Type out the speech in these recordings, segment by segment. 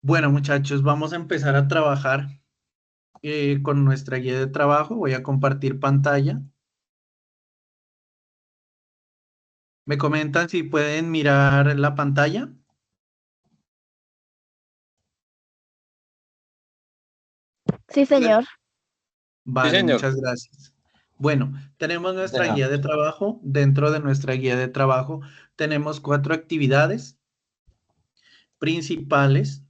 Bueno, muchachos, vamos a empezar a trabajar con nuestra guía de trabajo. Voy a compartir pantalla. ¿Me comentan si pueden mirar la pantalla? Sí, señor. Sí, Vale, señor. muchas gracias. Bueno, tenemos Sí, nuestra señor. guía de trabajo. Dentro de nuestra guía de trabajo tenemos 4 actividades principales.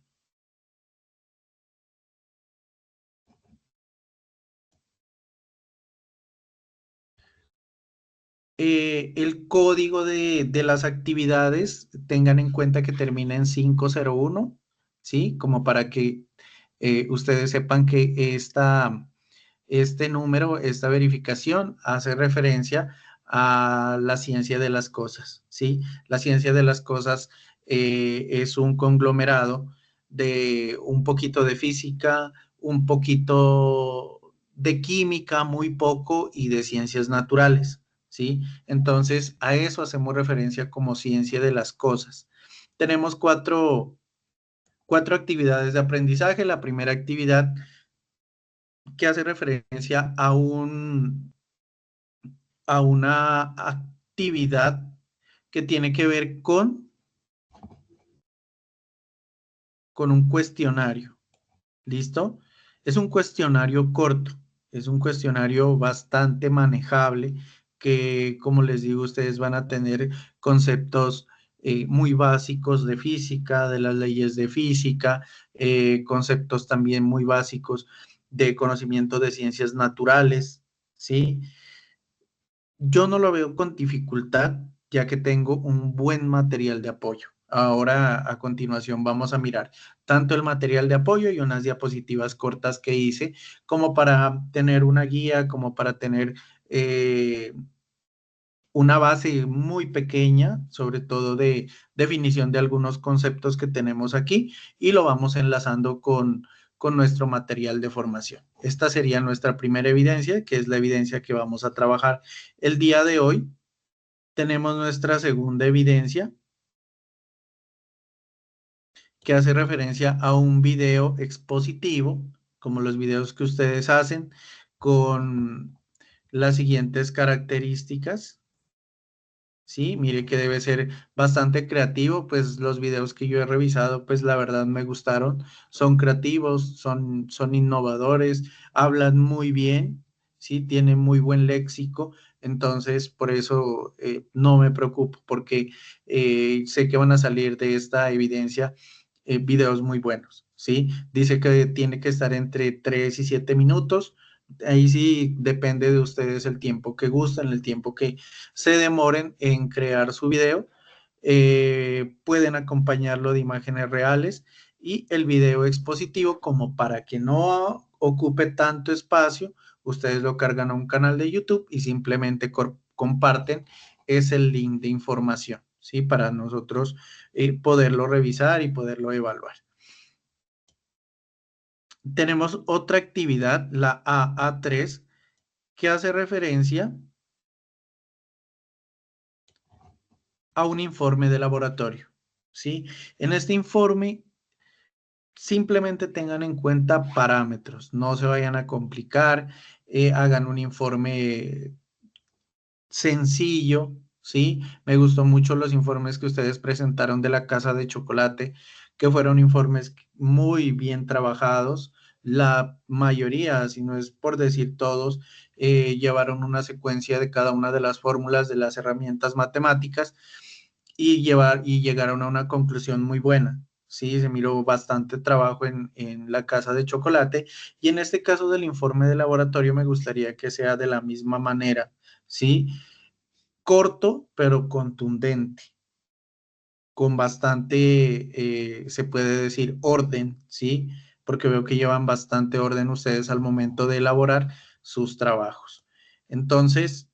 El código de las actividades, tengan en cuenta que termina en 501, ¿sí? Como para que ustedes sepan que este número, esta verificación hace referencia a la ciencia de las cosas, ¿sí? La ciencia de las cosas es un conglomerado de un poquito de física, un poquito de química, muy poco, y de ciencias naturales, ¿sí? Entonces, a eso hacemos referencia como ciencia de las cosas. Tenemos cuatro actividades de aprendizaje. La primera actividad que hace referencia a una actividad que tiene que ver con un cuestionario. ¿Listo? Es un cuestionario corto, es un cuestionario bastante manejable que, como les digo, ustedes van a tener conceptos muy básicos de física, de las leyes de física, conceptos también muy básicos de conocimiento de ciencias naturales, ¿sí? Yo no lo veo con dificultad, ya que tengo un buen material de apoyo. Ahora, a continuación, vamos a mirar tanto el material de apoyo y unas diapositivas cortas que hice, como para tener una guía, como para tener una base muy pequeña, sobre todo de definición de algunos conceptos que tenemos aquí, y lo vamos enlazando con nuestro material de formación. Esta sería nuestra primera evidencia, que es la evidencia que vamos a trabajar el día de hoy. Tenemos nuestra segunda evidencia, que hace referencia a un video expositivo, como los videos que ustedes hacen, con las siguientes características. Sí, mire que debe ser bastante creativo, pues los videos que yo he revisado, pues la verdad me gustaron, son creativos, son innovadores, hablan muy bien, sí, tienen muy buen léxico, entonces por eso no me preocupo, porque sé que van a salir de esta evidencia videos muy buenos, sí. Dice que tiene que estar entre 3 y 7 minutos. Ahí sí depende de ustedes el tiempo que gustan, el tiempo que se demoren en crear su video. Pueden acompañarlo de imágenes reales y el video expositivo, como para que no ocupe tanto espacio, ustedes lo cargan a un canal de YouTube y simplemente comparten ese link de información, ¿sí? Para nosotros poderlo revisar y poderlo evaluar. Tenemos otra actividad, la AA3, que hace referencia a un informe de laboratorio, ¿sí? En este informe simplemente tengan en cuenta parámetros, no se vayan a complicar, hagan un informe sencillo, ¿sí? Me gustó mucho los informes que ustedes presentaron de la Casa de Chocolate, que fueron informes muy bien trabajados. La mayoría, si no es por decir todos, llevaron una secuencia de cada una de las fórmulas de las herramientas matemáticas y llegaron a una conclusión muy buena. Sí, se miró bastante trabajo en la Casa de Chocolate, y en este caso del informe de laboratorio me gustaría que sea de la misma manera, ¿sí? Corto, pero contundente, con bastante, se puede decir, orden, ¿sí? Porque veo que llevan bastante orden ustedes al momento de elaborar sus trabajos. Entonces,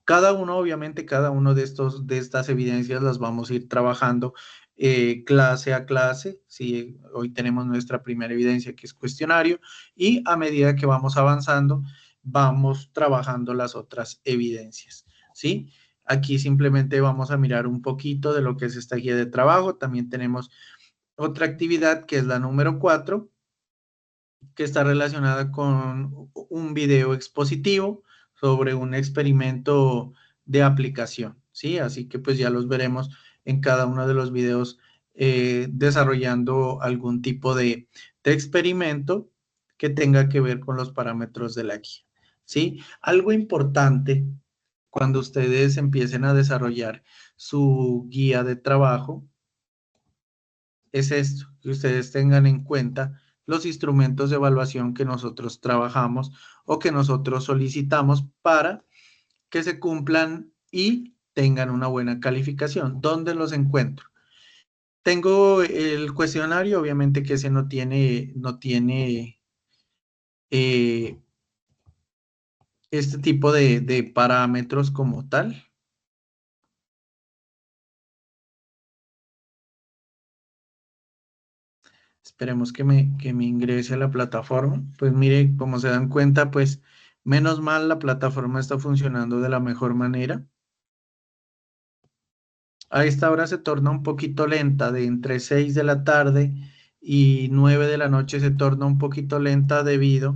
cada uno, obviamente, cada uno de estas evidencias las vamos a ir trabajando clase a clase. ¿Sí? Hoy tenemos nuestra primera evidencia, que es cuestionario, y a medida que vamos avanzando, vamos trabajando las otras evidencias, ¿sí? Aquí simplemente vamos a mirar un poquito de lo que es esta guía de trabajo. También tenemos otra actividad que es la número 4, que está relacionada con un video expositivo sobre un experimento de aplicación, ¿sí? Así que pues ya los veremos en cada uno de los videos desarrollando algún tipo de experimento que tenga que ver con los parámetros de la guía, ¿sí? Algo importante cuando ustedes empiecen a desarrollar su guía de trabajo es esto, que ustedes tengan en cuenta los instrumentos de evaluación que nosotros trabajamos o que nosotros solicitamos para que se cumplan y tengan una buena calificación. ¿Dónde los encuentro? Tengo el cuestionario, obviamente que ese no tiene eh, este tipo de parámetros como tal. Esperemos que me ingrese a la plataforma. Pues mire, como se dan cuenta, pues menos mal la plataforma está funcionando de la mejor manera. A esta hora se torna un poquito lenta, de entre 6 de la tarde y 9 de la noche se torna un poquito lenta debido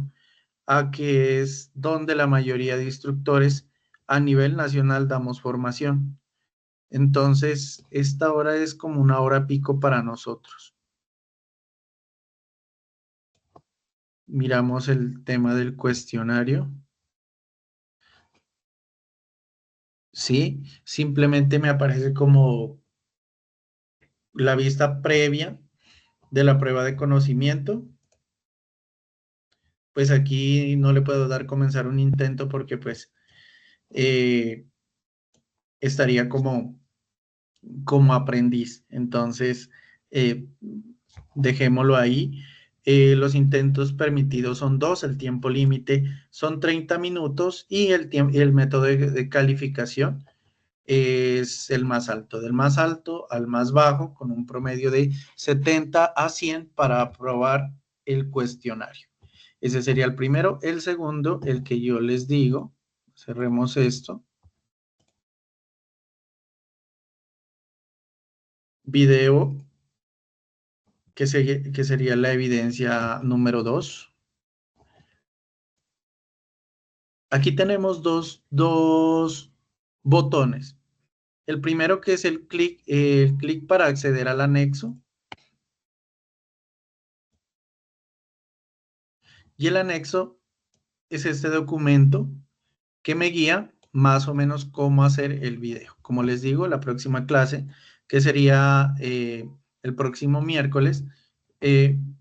a que es donde la mayoría de instructores a nivel nacional damos formación. Entonces, esta hora es como una hora pico para nosotros. Miramos el tema del cuestionario. Sí, simplemente me aparece como la vista previa de la prueba de conocimiento. Pues aquí no le puedo dar comenzar un intento porque pues eh, estaría como aprendiz. Entonces, eh, dejémoslo ahí. Los intentos permitidos son dos, el tiempo límite son 30 minutos y el método de calificación es el más alto, del más alto al más bajo, con un promedio de 70 a 100 para aprobar el cuestionario. Ese sería el primero. El segundo, el que yo les digo, cerremos esto. Video, que sería la evidencia número 2. Aquí tenemos dos botones. El primero que es el clic para acceder al anexo. Y el anexo es este documento que me guía más o menos cómo hacer el video. Como les digo, la próxima clase, que sería el próximo miércoles,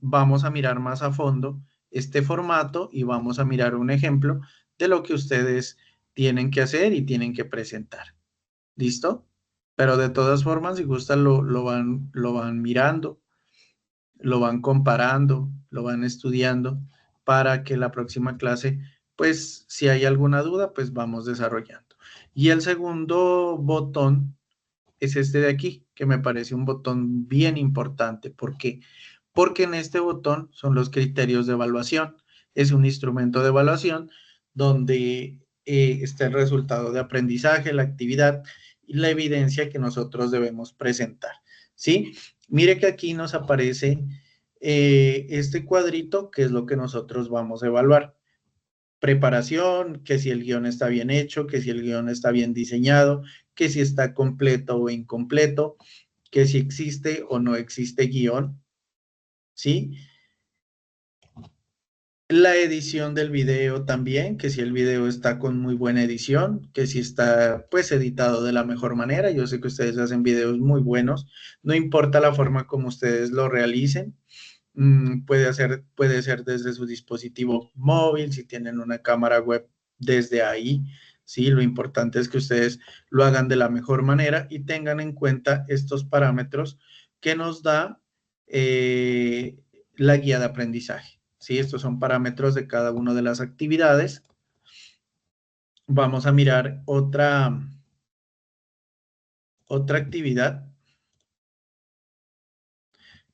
vamos a mirar más a fondo este formato y vamos a mirar un ejemplo de lo que ustedes tienen que hacer y tienen que presentar. ¿Listo? Pero de todas formas, si gustan, lo van mirando, lo van comparando, lo van estudiando para que la próxima clase, pues si hay alguna duda, pues vamos desarrollando. Y el segundo botón es este de aquí, que me parece un botón bien importante. ¿Por qué? Porque en este botón son los criterios de evaluación. Es un instrumento de evaluación donde está el resultado de aprendizaje, la actividad y la evidencia que nosotros debemos presentar. ¿Sí? Mire que aquí nos aparece este cuadrito, que es lo que nosotros vamos a evaluar. Preparación, que si el guión está bien hecho, que si el guión está bien diseñado, que si está completo o incompleto, que si existe o no existe guión, ¿sí? La edición del video también, que si el video está con muy buena edición, que si está pues editado de la mejor manera. Yo sé que ustedes hacen videos muy buenos, no importa la forma como ustedes lo realicen. Puede ser desde su dispositivo móvil, si tienen una cámara web desde ahí, ¿sí? Lo importante es que ustedes lo hagan de la mejor manera y tengan en cuenta estos parámetros que nos da la guía de aprendizaje, ¿sí? Estos son parámetros de cada una de las actividades. Vamos a mirar otra actividad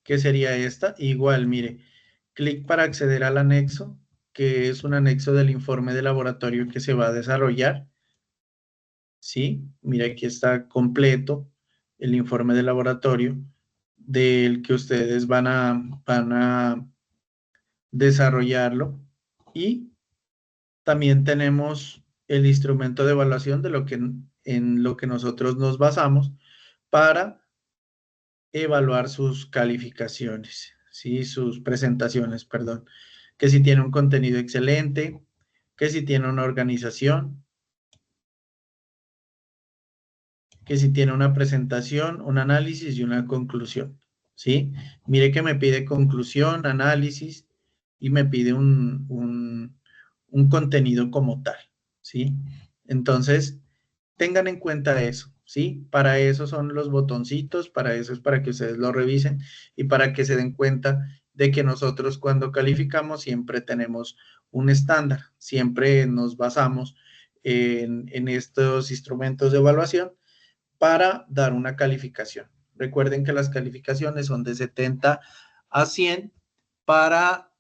que sería esta. Igual, mire, clic para acceder al anexo, que es un anexo del informe de laboratorio que se va a desarrollar. ¿Sí? Mira, aquí está completo el informe de laboratorio. del que ustedes van a desarrollarlo. Y también tenemos el instrumento de evaluación de en lo que nosotros nos basamos para evaluar sus calificaciones, ¿sí? Sus presentaciones, perdón. Que si tiene un contenido excelente, que si tiene una organización, que si tiene una presentación, un análisis y una conclusión, ¿sí? Mire que me pide conclusión, análisis y me pide un contenido como tal, ¿sí? Entonces, tengan en cuenta eso, ¿sí? Para eso son los botoncitos, para eso es para que ustedes lo revisen y para que se den cuenta de que nosotros cuando calificamos siempre tenemos un estándar, siempre nos basamos en estos instrumentos de evaluación para dar una calificación. Recuerden que las calificaciones son de 70 a 100 para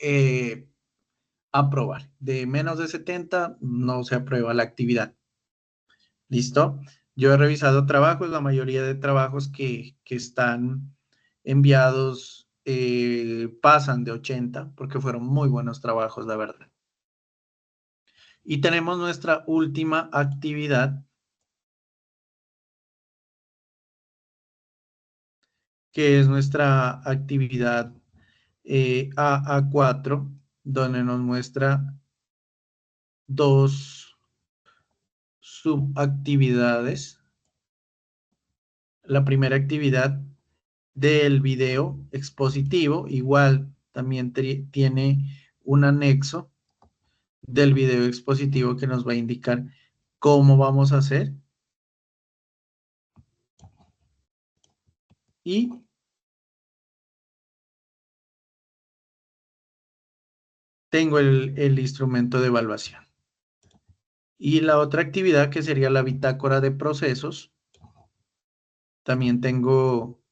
aprobar. De menos de 70 no se aprueba la actividad. ¿Listo? Yo he revisado trabajos, la mayoría de trabajos que están enviados pasan de 80 porque fueron muy buenos trabajos, la verdad. Y tenemos nuestra última actividad, que es nuestra actividad AA4, donde nos muestra dos subactividades. La primera actividad del video expositivo, igual también tiene un anexo del video expositivo que nos va a indicar cómo vamos a hacer. Y tengo el instrumento de evaluación. Y la otra actividad, que sería la bitácora de procesos, también tengo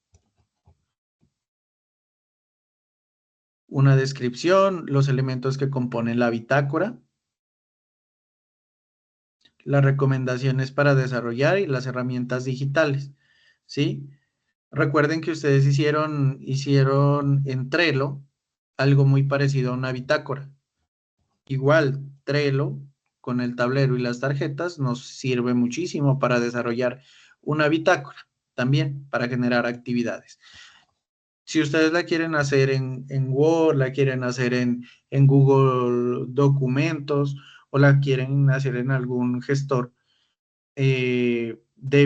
una descripción, los elementos que componen la bitácora, las recomendaciones para desarrollar y las herramientas digitales, ¿sí? Recuerden que ustedes hicieron en Trello algo muy parecido a una bitácora. Igual, Trello, con el tablero y las tarjetas, nos sirve muchísimo para desarrollar una bitácora, también para generar actividades. Si ustedes la quieren hacer en Word, la quieren hacer en Google Documentos o la quieren hacer en algún gestor de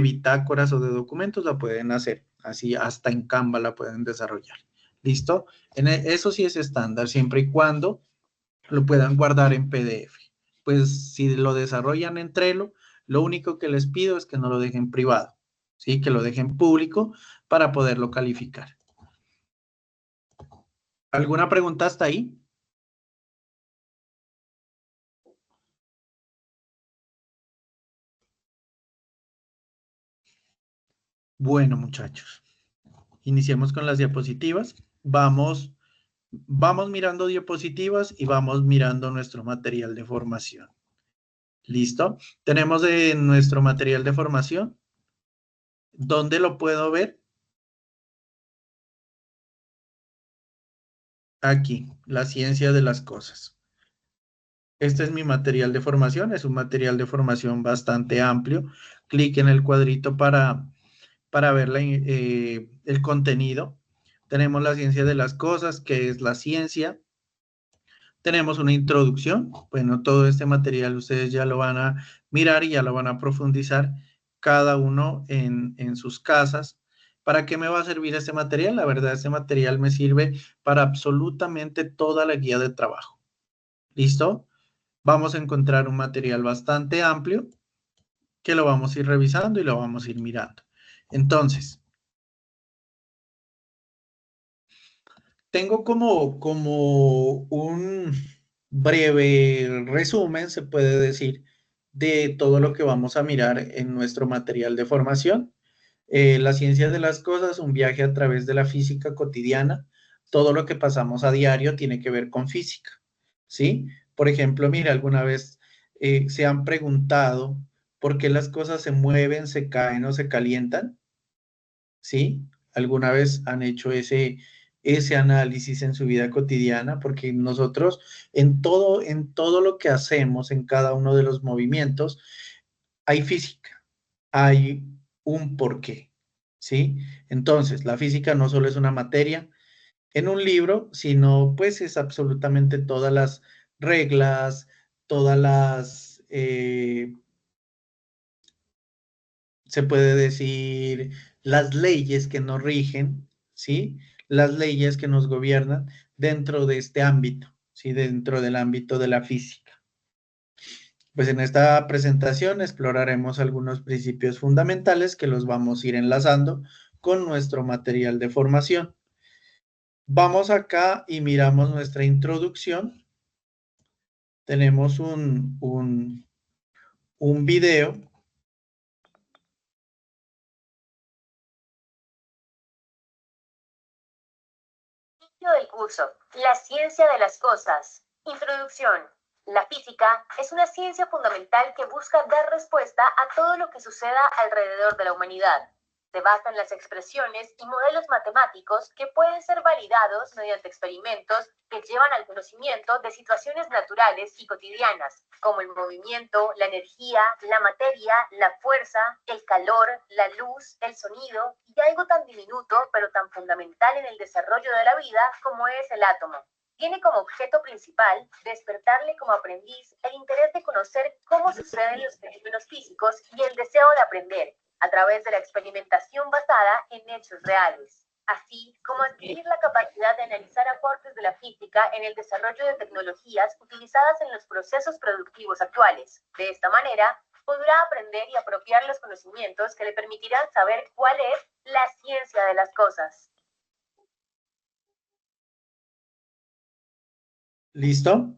bitácoras o de documentos, la pueden hacer. Así hasta en Canva la pueden desarrollar. ¿Listo? Eso sí es estándar, siempre y cuando lo puedan guardar en PDF. Pues si lo desarrollan en Trello, lo único que les pido es que no lo dejen privado, ¿sí? Que lo dejen público para poderlo calificar. ¿Alguna pregunta hasta ahí? Bueno, muchachos, iniciemos con las diapositivas. Vamos mirando diapositivas y vamos mirando nuestro material de formación. ¿Listo? Tenemos nuestro material de formación. ¿Dónde lo puedo ver? Aquí, la ciencia de las cosas. Este es mi material de formación, es un material de formación bastante amplio. Clic en el cuadrito para ver el contenido. Tenemos la ciencia de las cosas, que es la ciencia. Tenemos una introducción. Bueno, todo este material ustedes ya lo van a mirar y ya lo van a profundizar cada uno en sus casas. ¿Para qué me va a servir este material? La verdad, este material me sirve para absolutamente toda la guía de trabajo. ¿Listo? Vamos a encontrar un material bastante amplio que lo vamos a ir revisando y lo vamos a ir mirando. Entonces, tengo como un breve resumen, se puede decir, de todo lo que vamos a mirar en nuestro material de formación. La ciencia de las cosas, un viaje a través de la física cotidiana. Todo lo que pasamos a diario tiene que ver con física, ¿sí? Por ejemplo, mira, alguna vez se han preguntado por qué las cosas se mueven, se caen o se calientan, ¿sí? ¿Alguna vez han hecho ese análisis en su vida cotidiana? Porque nosotros en todo lo que hacemos, en cada uno de los movimientos, hay física, hay un porqué, ¿sí? Entonces, la física no solo es una materia en un libro, sino pues es absolutamente todas las reglas, todas las, se puede decir, las leyes que nos rigen, ¿sí? Las leyes que nos gobiernan dentro de este ámbito, ¿sí? Dentro del ámbito de la física. Pues en esta presentación exploraremos algunos principios fundamentales que los vamos a ir enlazando con nuestro material de formación. Vamos acá y miramos nuestra introducción. Tenemos un video. Inicio del curso. La ciencia de las cosas. Introducción. La física es una ciencia fundamental que busca dar respuesta a todo lo que suceda alrededor de la humanidad. Se basa en las expresiones y modelos matemáticos que pueden ser validados mediante experimentos que llevan al conocimiento de situaciones naturales y cotidianas, como el movimiento, la energía, la materia, la fuerza, el calor, la luz, el sonido y algo tan diminuto pero tan fundamental en el desarrollo de la vida como es el átomo. Tiene como objeto principal despertarle como aprendiz el interés de conocer cómo suceden los fenómenos físicos y el deseo de aprender, a través de la experimentación basada en hechos reales, así como adquirir la capacidad de analizar aportes de la física en el desarrollo de tecnologías utilizadas en los procesos productivos actuales. De esta manera, podrá aprender y apropiar los conocimientos que le permitirán saber cuál es la ciencia de las cosas. ¿Listo?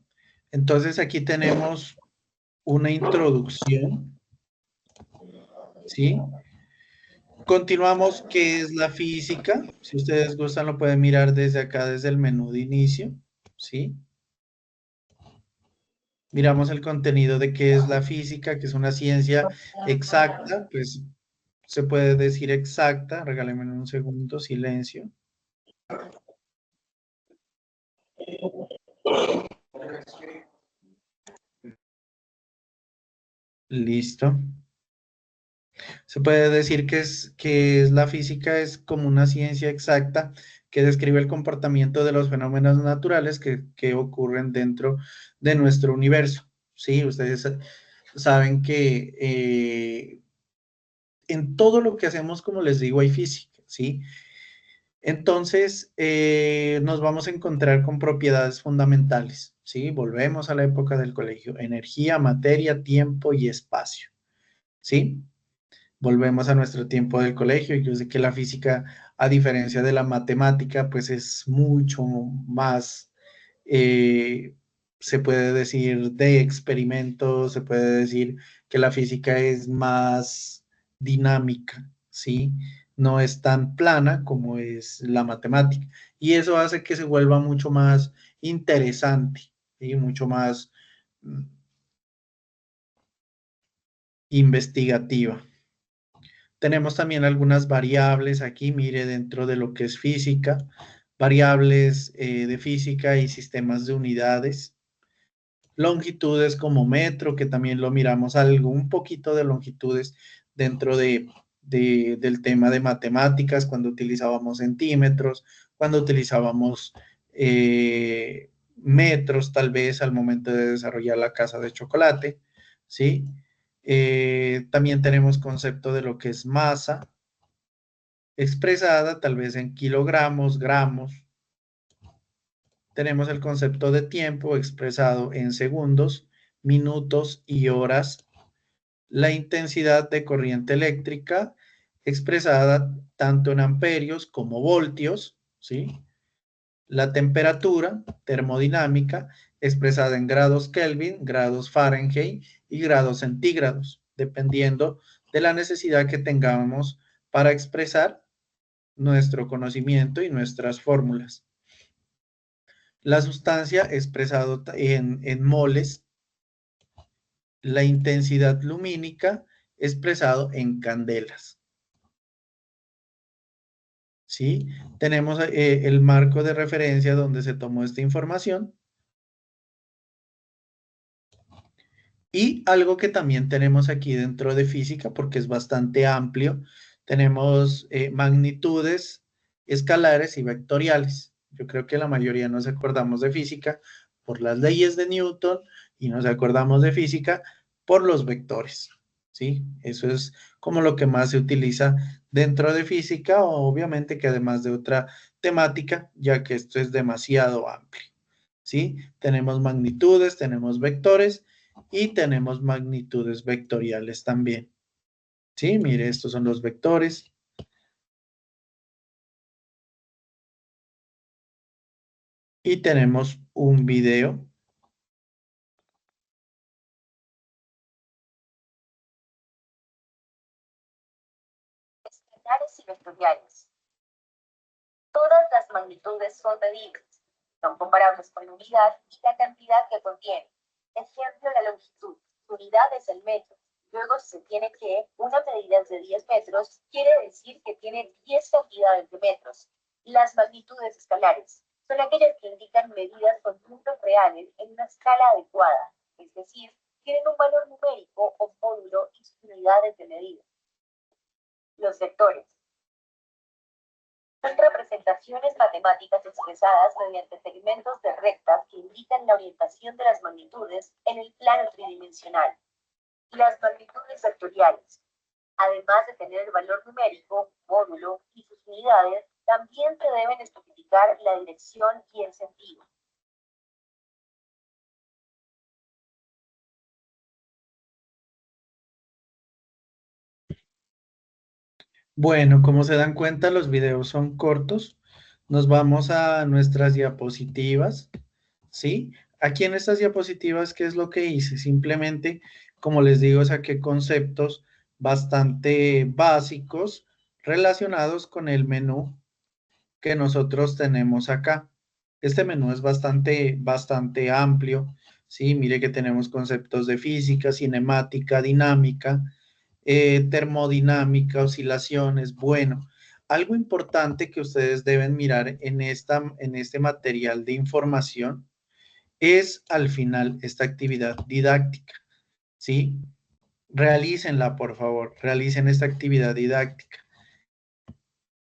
Entonces aquí tenemos una introducción, ¿sí? Continuamos, ¿qué es la física? Si ustedes gustan, lo pueden mirar desde acá, desde el menú de inicio, ¿sí? Miramos el contenido de qué es la física, que es una ciencia exacta, pues se puede decir exacta. Regálenme un segundo, silencio. Listo. Se puede decir que es la física es como una ciencia exacta que describe el comportamiento de los fenómenos naturales que ocurren dentro de nuestro universo. Sí, ustedes saben que en todo lo que hacemos, como les digo, hay física, ¿sí? Entonces, nos vamos a encontrar con propiedades fundamentales, ¿sí? Volvemos a la época del colegio. Energía, materia, tiempo y espacio, ¿sí? Volvemos a nuestro tiempo del colegio. Yo sé que la física, a diferencia de la matemática, pues es mucho más, se puede decir, de experimentos, se puede decir que la física es más dinámica, ¿sí? No es tan plana como es la matemática. Y eso hace que se vuelva mucho más interesante, y mucho más investigativa. Tenemos también algunas variables aquí, mire, dentro de lo que es física, variables de física y sistemas de unidades. Longitudes como metro, que también lo miramos algo, un poquito de longitudes dentro del tema de matemáticas, cuando utilizábamos centímetros, cuando utilizábamos metros, tal vez al momento de desarrollar la casa de chocolate, ¿sí? También tenemos concepto de lo que es masa, expresada tal vez en kilogramos, gramos. Tenemos el concepto de tiempo expresado en segundos, minutos y horas. La intensidad de corriente eléctrica expresada tanto en amperios como voltios, ¿sí? La temperatura termodinámica expresada en grados Kelvin, grados Fahrenheit y grados centígrados, dependiendo de la necesidad que tengamos para expresar nuestro conocimiento y nuestras fórmulas. La sustancia expresado en moles, la intensidad lumínica expresado en candelas. ¿sí? Tenemos el marco de referencia donde se tomó esta información. Y algo que también tenemos aquí dentro de física, porque es bastante amplio, tenemos magnitudes escalares y vectoriales. Yo creo que la mayoría nos acordamos de física por las leyes de Newton y nos acordamos de física por los vectores, ¿sí? Eso es como lo que más se utiliza dentro de física, obviamente que además de otra temática, ya que esto es demasiado amplio, ¿sí? Tenemos magnitudes, tenemos vectores y tenemos magnitudes vectoriales también. Sí, mire, estos son los vectores. Y tenemos un video. Escalares y vectoriales. Todas las magnitudes son medibles, son comparables con la unidad y la cantidad que contiene. Ejemplo, la longitud. Su unidad es el metro. Luego se tiene que una medida es de 10 metros, quiere decir que tiene 10 cantidades de metros. Las magnitudes escalares son aquellas que indican medidas con números reales en una escala adecuada, es decir, tienen un valor numérico o módulo y sus unidades de medida. Los vectores son representaciones matemáticas expresadas mediante segmentos de rectas que indican la orientación de las magnitudes en el plano tridimensional. Las magnitudes vectoriales, además de tener el valor numérico, módulo y sus unidades, también se deben especificar la dirección y el sentido. Bueno, como se dan cuenta, los videos son cortos. Nos vamos a nuestras diapositivas, ¿sí? Aquí en estas diapositivas, ¿qué es lo que hice? Simplemente, como les digo, saqué conceptos bastante básicos relacionados con el menú que nosotros tenemos acá. Este menú es bastante amplio, ¿sí? Mire que tenemos conceptos de física, cinemática, dinámica, termodinámica, oscilaciones. Bueno, algo importante que ustedes deben mirar en este material de información es al final esta actividad didáctica, ¿sí? Realícenla, por favor, realicen esta actividad didáctica.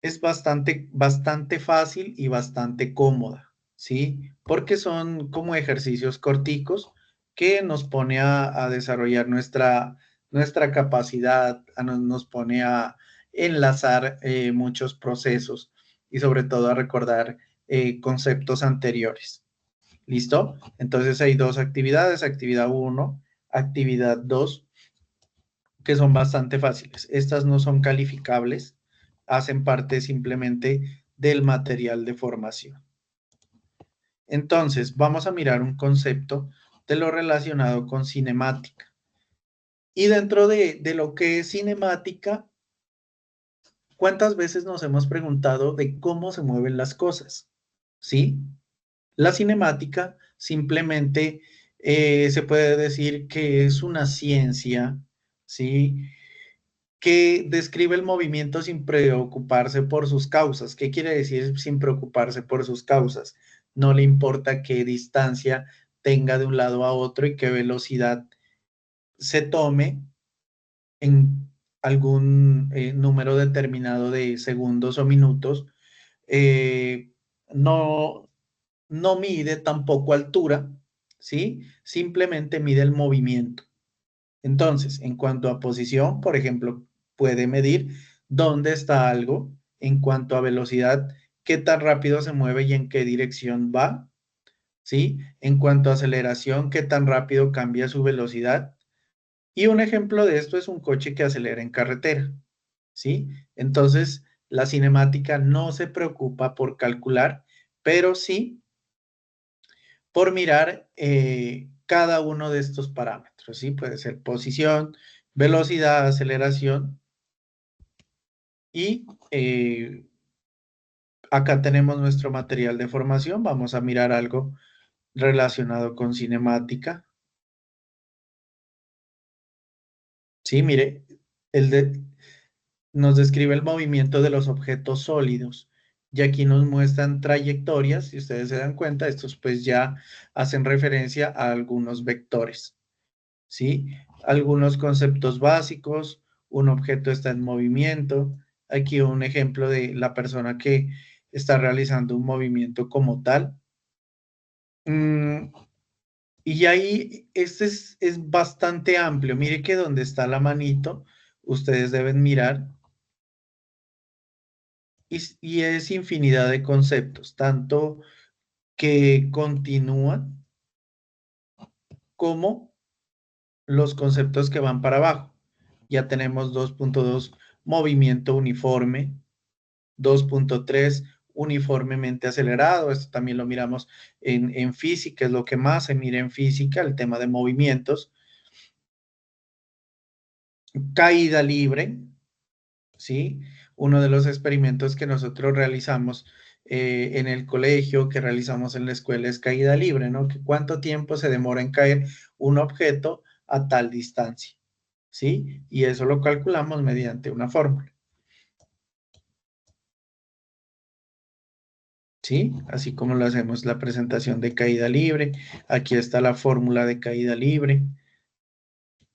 Es bastante fácil y bastante cómoda, ¿sí? Porque son como ejercicios corticos que nos pone a desarrollar nuestra capacidad, nos pone a enlazar muchos procesos y sobre todo a recordar conceptos anteriores. ¿Listo? Entonces hay dos actividades, actividad 1, actividad 2, que son bastante fáciles. Estas no son calificables, hacen parte simplemente del material de formación. Entonces, vamos a mirar un concepto de lo relacionado con cinemática. Y dentro de lo que es cinemática, ¿cuántas veces nos hemos preguntado de cómo se mueven las cosas? ¿Sí? La cinemática simplemente se puede decir que es una ciencia, ¿sí? Que describe el movimiento sin preocuparse por sus causas. ¿Qué quiere decir sin preocuparse por sus causas? No le importa qué distancia tenga de un lado a otro y qué velocidad se tome en algún número determinado de segundos o minutos. Eh, no, no mide tampoco altura, ¿sí? Simplemente mide el movimiento. Entonces, en cuanto a posición, por ejemplo, puede medir dónde está algo, en cuanto a velocidad, qué tan rápido se mueve y en qué dirección va, ¿sí? En cuanto a aceleración, qué tan rápido cambia su velocidad. Y un ejemplo de esto es un coche que acelera en carretera, ¿sí? Entonces, la cinemática no se preocupa por calcular, pero sí por mirar cada uno de estos parámetros, ¿sí? Puede ser posición, velocidad, aceleración y acá tenemos nuestro material de formación. Vamos a mirar algo relacionado con cinemática. Sí, mire, el de, nos describe el movimiento de los objetos sólidos. Y aquí nos muestran trayectorias, si ustedes se dan cuenta, estos pues ya hacen referencia a algunos vectores, ¿sí? Algunos conceptos básicos, un objeto está en movimiento. Aquí un ejemplo de la persona que está realizando un movimiento como tal. Y ahí, es bastante amplio. Mire que donde está la manito, ustedes deben mirar y es infinidad de conceptos, tanto que continúan como los conceptos que van para abajo. Ya tenemos 2.2, movimiento uniforme, 2.3, uniformemente acelerado. Esto también lo miramos en física, es lo que más se mira en física, el tema de movimientos. Caída libre, ¿sí? Uno de los experimentos que nosotros realizamos en el colegio, que realizamos en la escuela, es caída libre, ¿no? Que cuánto tiempo se demora en caer un objeto a tal distancia, ¿sí? Y eso lo calculamos mediante una fórmula, ¿sí? Así como lo hacemos la presentación de caída libre. Aquí está la fórmula de caída libre.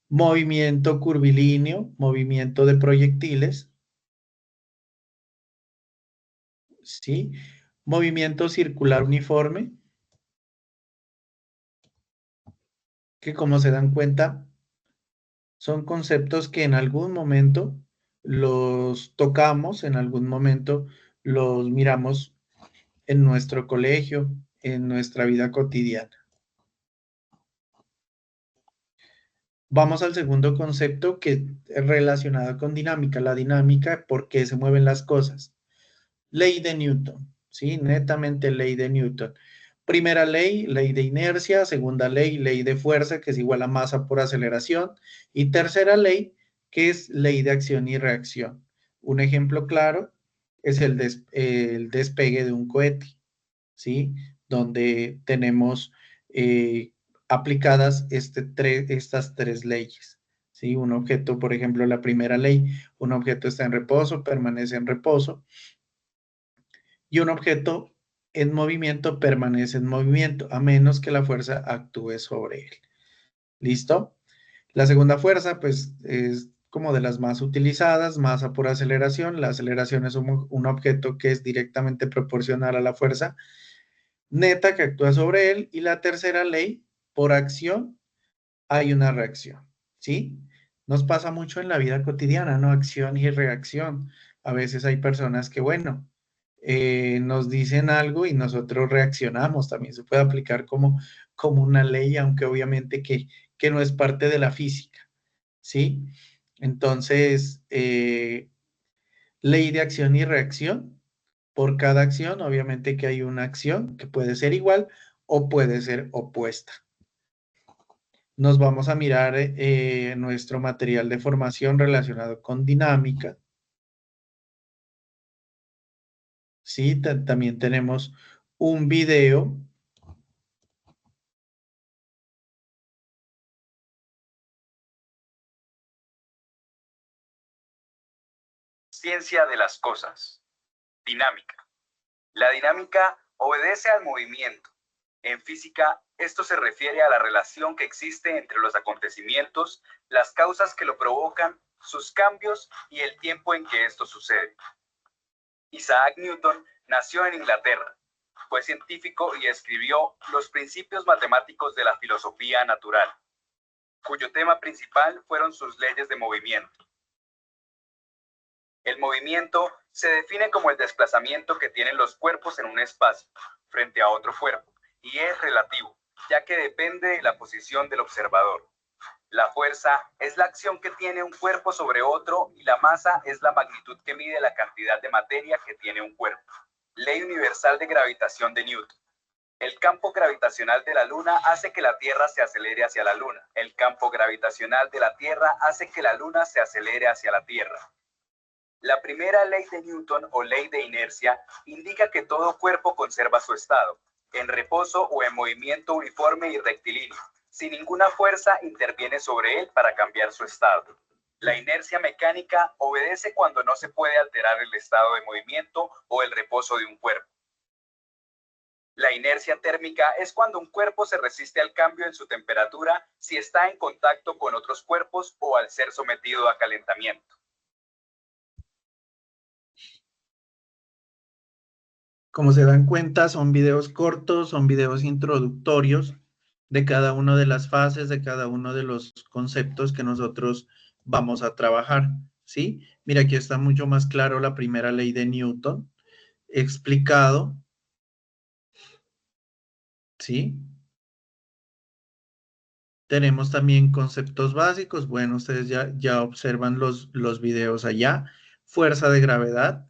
Movimiento curvilíneo, movimiento de proyectiles, ¿sí? Movimiento circular uniforme, que como se dan cuenta, son conceptos que en algún momento los tocamos, en algún momento los miramos en nuestro colegio, en nuestra vida cotidiana. Vamos al segundo concepto que es relacionado con dinámica. La dinámica, ¿por qué se mueven las cosas? Ley de Newton, ¿sí? Netamente ley de Newton. Primera ley, ley de inercia. Segunda ley, ley de fuerza, que es igual a masa por aceleración. Y tercera ley, que es ley de acción y reacción. Un ejemplo claro es el despegue de un cohete, ¿sí? Donde tenemos aplicadas estas tres leyes, ¿sí? Un objeto, por ejemplo, la primera ley, un objeto está en reposo, permanece en reposo, y un objeto en movimiento permanece en movimiento, a menos que la fuerza actúe sobre él. ¿Listo? La segunda fuerza, pues, es como de las más utilizadas, masa por aceleración. La aceleración es un objeto que es directamente proporcional a la fuerza neta que actúa sobre él. Y la tercera ley, por acción hay una reacción, ¿sí? Nos pasa mucho en la vida cotidiana, ¿no? Acción y reacción. A veces hay personas que, bueno, nos dicen algo y nosotros reaccionamos. También se puede aplicar como una ley, aunque obviamente que no es parte de la física, ¿sí? Entonces, ley de acción y reacción. Por cada acción, obviamente que hay una acción que puede ser igual o puede ser opuesta. Nos vamos a mirar nuestro material de formación relacionado con dinámica. Sí, también tenemos un video. Ciencia de las cosas. Dinámica. La dinámica obedece al movimiento. En física, esto se refiere a la relación que existe entre los acontecimientos, las causas que lo provocan, sus cambios y el tiempo en que esto sucede. Isaac Newton nació en Inglaterra. Fue científico y escribió los principios matemáticos de la filosofía natural, cuyo tema principal fueron sus leyes de movimiento. El movimiento se define como el desplazamiento que tienen los cuerpos en un espacio frente a otro cuerpo y es relativo, ya que depende de la posición del observador. La fuerza es la acción que tiene un cuerpo sobre otro y la masa es la magnitud que mide la cantidad de materia que tiene un cuerpo. Ley universal de gravitación de Newton. El campo gravitacional de la Luna hace que la Tierra se acelere hacia la Luna. El campo gravitacional de la Tierra hace que la Luna se acelere hacia la Tierra. La primera ley de Newton o ley de inercia indica que todo cuerpo conserva su estado, en reposo o en movimiento uniforme y rectilíneo, si ninguna fuerza interviene sobre él para cambiar su estado. La inercia mecánica obedece cuando no se puede alterar el estado de movimiento o el reposo de un cuerpo. La inercia térmica es cuando un cuerpo se resiste al cambio en su temperatura si está en contacto con otros cuerpos o al ser sometido a calentamiento. Como se dan cuenta, son videos cortos, son videos introductorios de cada una de las fases, de cada uno de los conceptos que nosotros vamos a trabajar, ¿sí? Mira, aquí está mucho más claro la primera ley de Newton, explicado, ¿sí? Tenemos también conceptos básicos, bueno, ustedes ya observan los videos allá, fuerza de gravedad.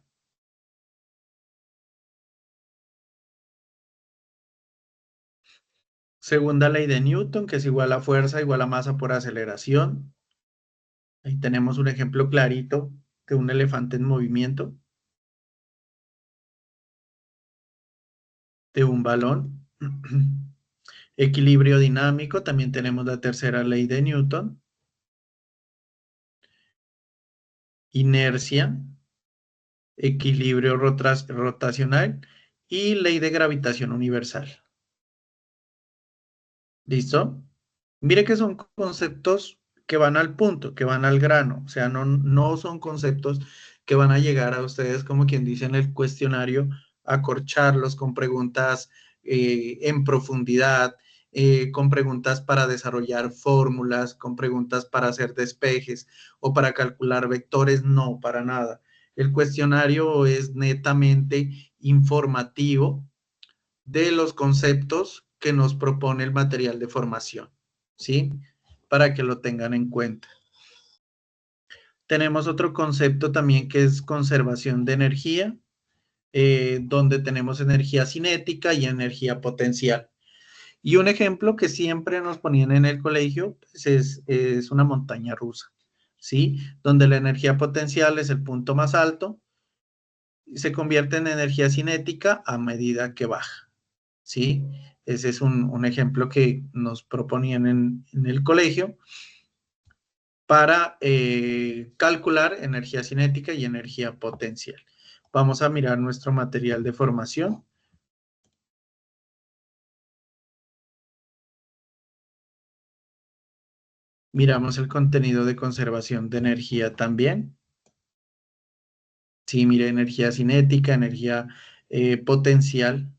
Segunda ley de Newton, que es igual a fuerza igual a masa por aceleración. Ahí tenemos un ejemplo clarito de un elefante en movimiento, de un balón. Equilibrio dinámico, también tenemos la tercera ley de Newton. Inercia, equilibrio rotacional y ley de gravitación universal. ¿Listo? Mire que son conceptos que van al punto, que van al grano, o sea, no son conceptos que van a llegar a ustedes, como quien dice en el cuestionario, a corcharlos con preguntas en profundidad, con preguntas para desarrollar fórmulas, con preguntas para hacer despejes o para calcular vectores, no, para nada. El cuestionario es netamente informativo de los conceptos que nos propone el material de formación, ¿sí? Para que lo tengan en cuenta. Tenemos otro concepto también que es conservación de energía, donde tenemos energía cinética y energía potencial. Y un ejemplo que siempre nos ponían en el colegio pues es una montaña rusa, ¿sí? Donde la energía potencial es el punto más alto y se convierte en energía cinética a medida que baja, ¿sí? Ese es un ejemplo que nos proponían en el colegio para calcular energía cinética y energía potencial. Vamos a mirar nuestro material de formación. Miramos el contenido de conservación de energía también. Sí, mire, energía cinética, energía potencial.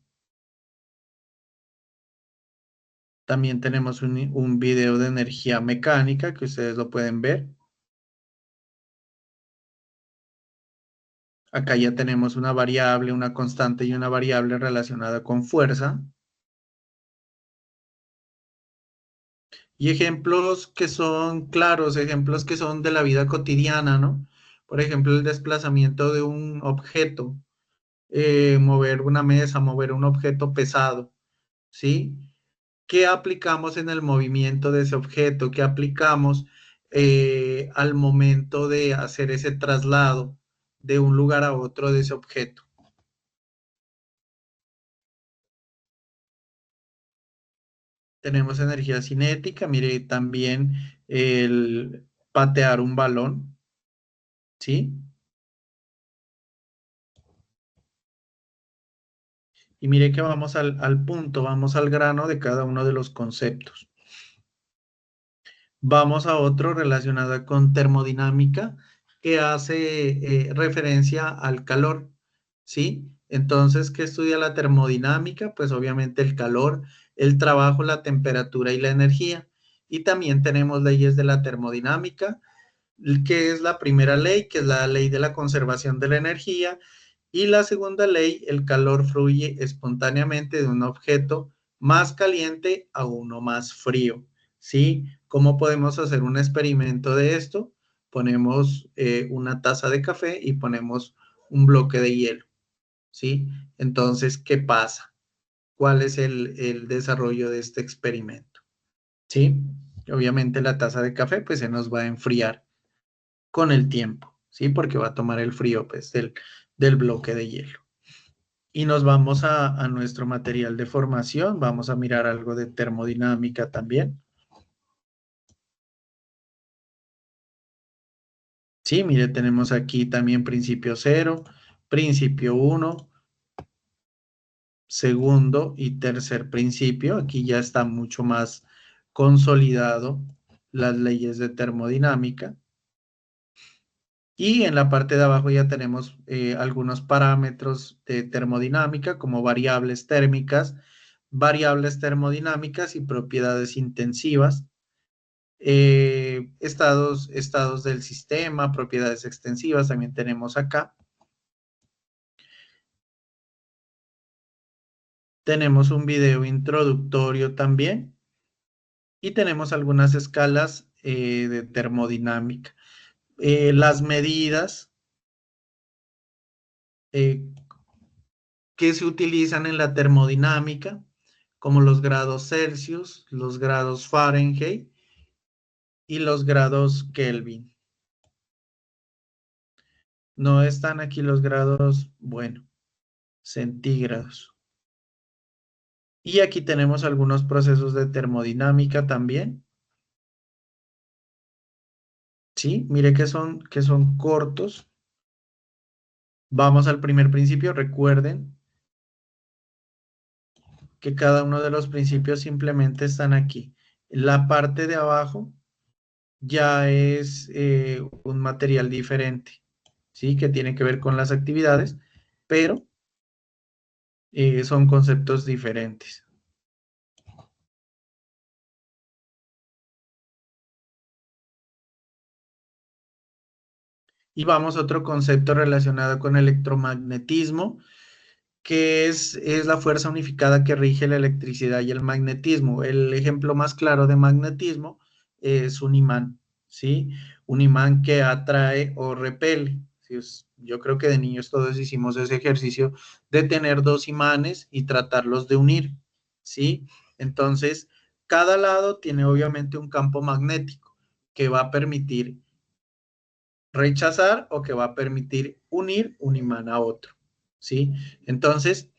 También tenemos un video de energía mecánica que ustedes lo pueden ver. Acá ya tenemos una variable, una constante y una variable relacionada con fuerza. Y ejemplos que son claros, ejemplos que son de la vida cotidiana, ¿no? Por ejemplo, el desplazamiento de un objeto, mover una mesa, mover un objeto pesado, ¿sí? ¿Qué aplicamos en el movimiento de ese objeto? ¿Qué aplicamos al momento de hacer ese traslado de un lugar a otro de ese objeto? Tenemos energía cinética, mire, también el patear un balón, ¿sí? Y mire que vamos al punto, vamos al grano de cada uno de los conceptos. Vamos a otro relacionado con termodinámica que hace referencia al calor, ¿sí? Entonces, ¿qué estudia la termodinámica? Pues obviamente el calor, el trabajo, la temperatura y la energía. Y también tenemos leyes de la termodinámica, que es la primera ley, que es la ley de la conservación de la energía, y la segunda ley, el calor fluye espontáneamente de un objeto más caliente a uno más frío, ¿sí? ¿Cómo podemos hacer un experimento de esto? Ponemos una taza de café y ponemos un bloque de hielo, ¿sí? Entonces, ¿qué pasa? ¿Cuál es el desarrollo de este experimento? ¿Sí? Obviamente la taza de café pues se nos va a enfriar con el tiempo, ¿sí? Porque va a tomar el frío pues del bloque de hielo. Y nos vamos a nuestro material de formación, vamos a mirar algo de termodinámica también. Sí, mire, tenemos aquí también principio 0, principio 1, segundo y tercer principio. Aquí ya está mucho más consolidado las leyes de termodinámica. Y en la parte de abajo ya tenemos algunos parámetros de termodinámica como variables térmicas, variables termodinámicas y propiedades intensivas, estados del sistema, propiedades extensivas también tenemos acá. Tenemos un video introductorio también y tenemos algunas escalas de termodinámica. Las medidas que se utilizan en la termodinámica, como los grados Celsius, los grados Fahrenheit y los grados Kelvin. No están aquí los grados, bueno, centígrados. Y aquí tenemos algunos procesos de termodinámica también. Sí, mire que son cortos. Vamos al primer principio. Recuerden que cada uno de los principios simplemente están aquí. La parte de abajo ya es un material diferente, ¿sí? Que tiene que ver con las actividades, pero son conceptos diferentes. Y vamos a otro concepto relacionado con electromagnetismo, que es la fuerza unificada que rige la electricidad y el magnetismo. El ejemplo más claro de magnetismo es un imán, ¿sí? Un imán que atrae o repele. ¿Sí? Yo creo que de niños todos hicimos ese ejercicio de tener dos imanes y tratarlos de unir, ¿sí? Entonces, cada lado tiene obviamente un campo magnético que va a permitir rechazar o que va a permitir unir un imán a otro, ¿sí? Entonces,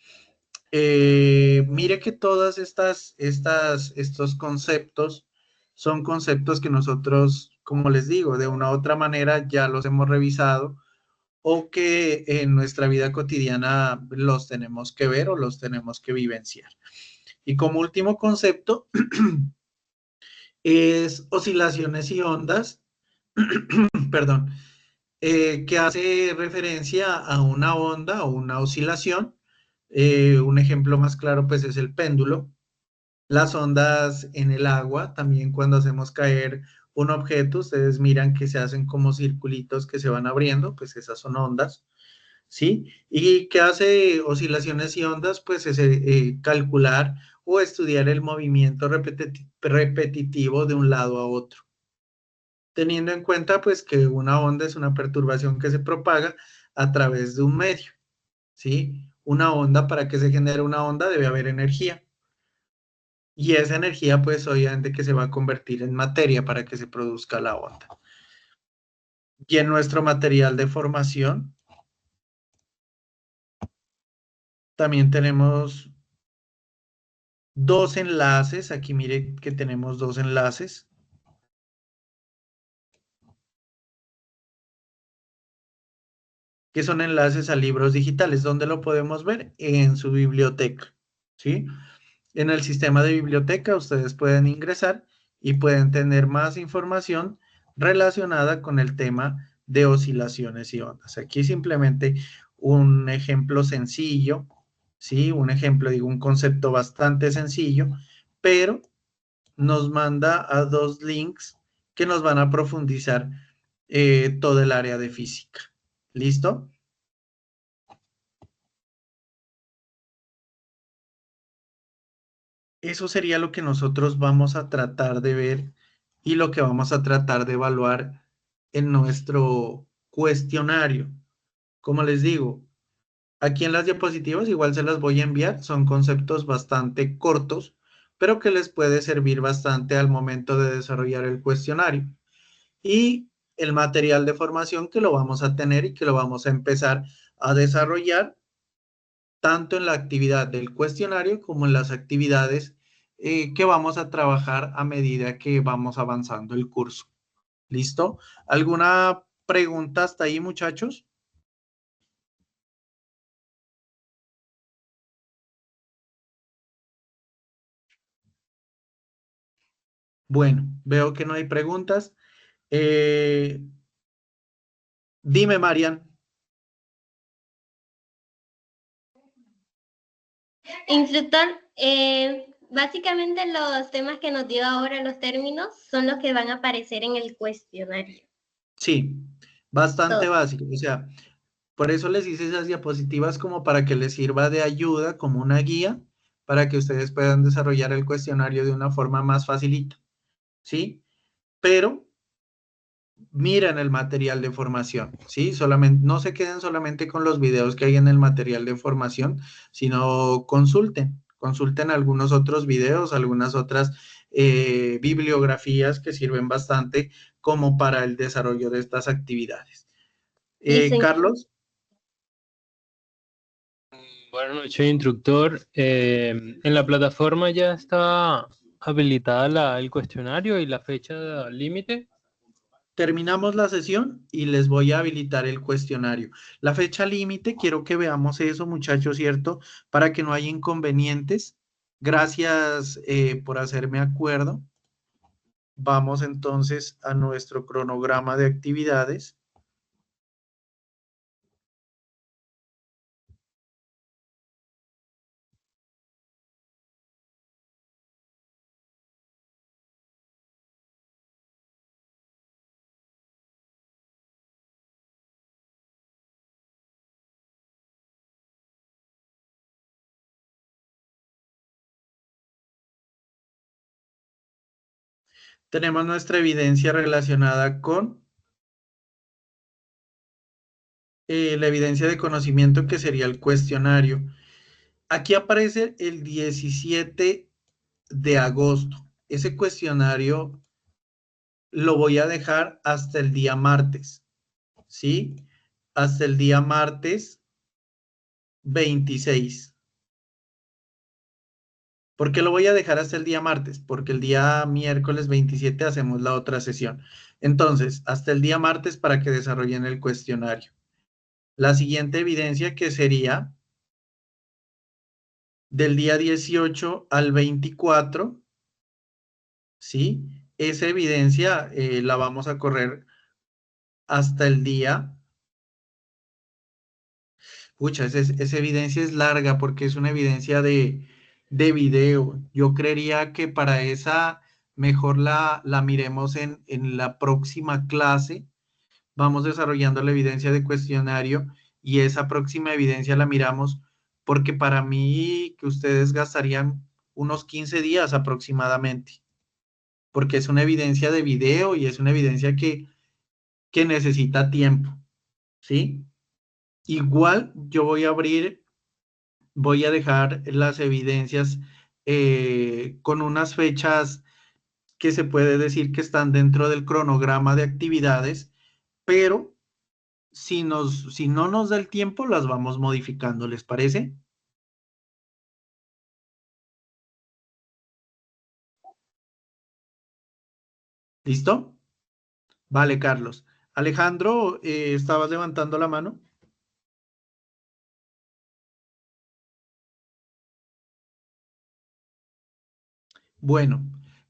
mire que todas estos conceptos son conceptos que nosotros, como les digo, de una u otra manera ya los hemos revisado o que en nuestra vida cotidiana los tenemos que ver o los tenemos que vivenciar. Y como último concepto es oscilaciones y ondas, perdón, que hace referencia a una onda o una oscilación. Un ejemplo más claro pues es el péndulo. Las ondas en el agua, también cuando hacemos caer un objeto, ustedes miran que se hacen como circulitos que se van abriendo, pues esas son ondas, ¿sí? ¿Y qué hace oscilaciones y ondas? Pues es calcular o estudiar el movimiento repetitivo de un lado a otro, teniendo en cuenta pues que una onda es una perturbación que se propaga a través de un medio, ¿sí? Una onda, para que se genere una onda debe haber energía. Y esa energía pues obviamente que se va a convertir en materia para que se produzca la onda. Y en nuestro material de formación también tenemos dos enlaces. Aquí mire que tenemos dos enlaces. Que son enlaces a libros digitales. ¿Dónde lo podemos ver? En su biblioteca, ¿sí? En el sistema de biblioteca ustedes pueden ingresar y pueden tener más información relacionada con el tema de oscilaciones y ondas. Aquí simplemente un ejemplo sencillo, ¿sí? Un ejemplo, digo, un concepto bastante sencillo, pero nos manda a dos links que nos van a profundizar todo el área de física. ¿Listo? Eso sería lo que nosotros vamos a tratar de ver y lo que vamos a tratar de evaluar en nuestro cuestionario. Como les digo, aquí en las diapositivas igual se las voy a enviar, son conceptos bastante cortos, pero que les puede servir bastante al momento de desarrollar el cuestionario. Y el material de formación que lo vamos a tener y que lo vamos a empezar a desarrollar tanto en la actividad del cuestionario como en las actividades que vamos a trabajar a medida que vamos avanzando el curso. ¿Listo? ¿Alguna pregunta hasta ahí, muchachos? Bueno, veo que no hay preguntas. Dime, Marian. Instructor, básicamente los temas que nos dio ahora, los términos, son los que van a aparecer en el cuestionario. Sí, bastante Todo. básico. O sea, por eso les hice esas diapositivas como para que les sirva de ayuda, como una guía, para que ustedes puedan desarrollar el cuestionario de una forma más facilita, ¿sí? Pero miren el material de formación, ¿sí? Solamente, no se queden solamente con los videos que hay en el material de formación, sino consulten algunos otros videos, algunas otras bibliografías que sirven bastante como para el desarrollo de estas actividades. Sí, señor. Carlos. Buenas noches, instructor. En la plataforma ya está habilitada el cuestionario y la fecha límite. Terminamos la sesión y les voy a habilitar el cuestionario. La fecha límite, quiero que veamos eso, muchachos, ¿cierto? Para que no haya inconvenientes. Gracias por hacerme acuerdo. Vamos entonces a nuestro cronograma de actividades. Tenemos nuestra evidencia relacionada con la evidencia de conocimiento, que sería el cuestionario. Aquí aparece el 17 de agosto. Ese cuestionario lo voy a dejar hasta el día martes, ¿sí? Hasta el día martes 26. ¿Por qué lo voy a dejar hasta el día martes? Porque el día miércoles 27 hacemos la otra sesión. Entonces, hasta el día martes para que desarrollen el cuestionario. La siguiente evidencia, que sería del día 18 al 24, ¿sí? Esa evidencia la vamos a correr hasta el día... Pucha, esa evidencia es larga porque es una evidencia de video. Yo creería que para esa mejor la miremos en la próxima clase. Vamos desarrollando la evidencia de cuestionario y esa próxima evidencia la miramos porque para mí que ustedes gastarían unos 15 días aproximadamente, porque es una evidencia de video y es una evidencia que necesita tiempo, ¿sí? Igual yo voy a dejar las evidencias con unas fechas que se puede decir que están dentro del cronograma de actividades, pero si no nos da el tiempo, las vamos modificando, ¿les parece? ¿Listo? Vale, Carlos. Alejandro, ¿estabas levantando la mano? Bueno,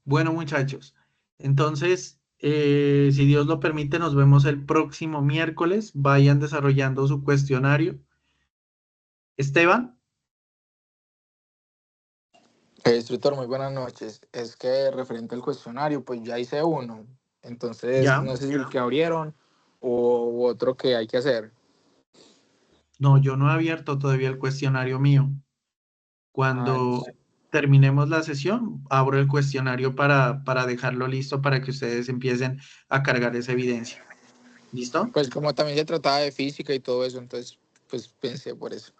bueno, muchachos. Entonces, si Dios lo permite, nos vemos el próximo miércoles. Vayan desarrollando su cuestionario. Esteban. Instructor, muy buenas noches. Es que referente al cuestionario, pues ya hice uno. Entonces, Ya. no sé si el que abrieron u otro que hay que hacer. No, yo no he abierto todavía el cuestionario mío. Ah, Cuando terminemos la sesión, abro el cuestionario para dejarlo listo para que ustedes empiecen a cargar esa evidencia. ¿Listo? pues como también se trataba de física y todo eso, entonces, pues pensé por eso.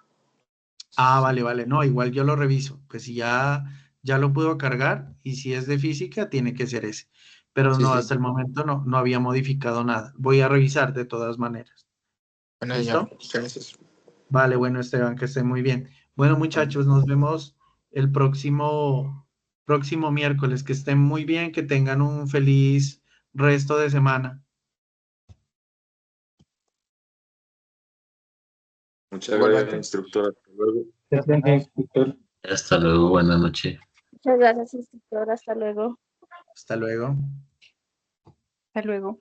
Ah, vale, vale. No, igual yo lo reviso. Pues si ya lo puedo cargar y si es de física, tiene que ser ese. Pero Sí, no, sí. hasta el momento no había modificado nada. Voy a revisar de todas maneras. Bueno, señor, ¿Listo? muchas gracias. Vale, bueno, Esteban, que esté muy bien. Bueno, muchachos, nos vemos el próximo miércoles. Que estén muy bien, que tengan un feliz resto de semana. Muchas Igualmente. gracias, instructor. Hasta luego. Gracias, instructor. Hasta luego, buenas noches. Muchas gracias, instructor. Hasta luego. Hasta luego. Hasta luego.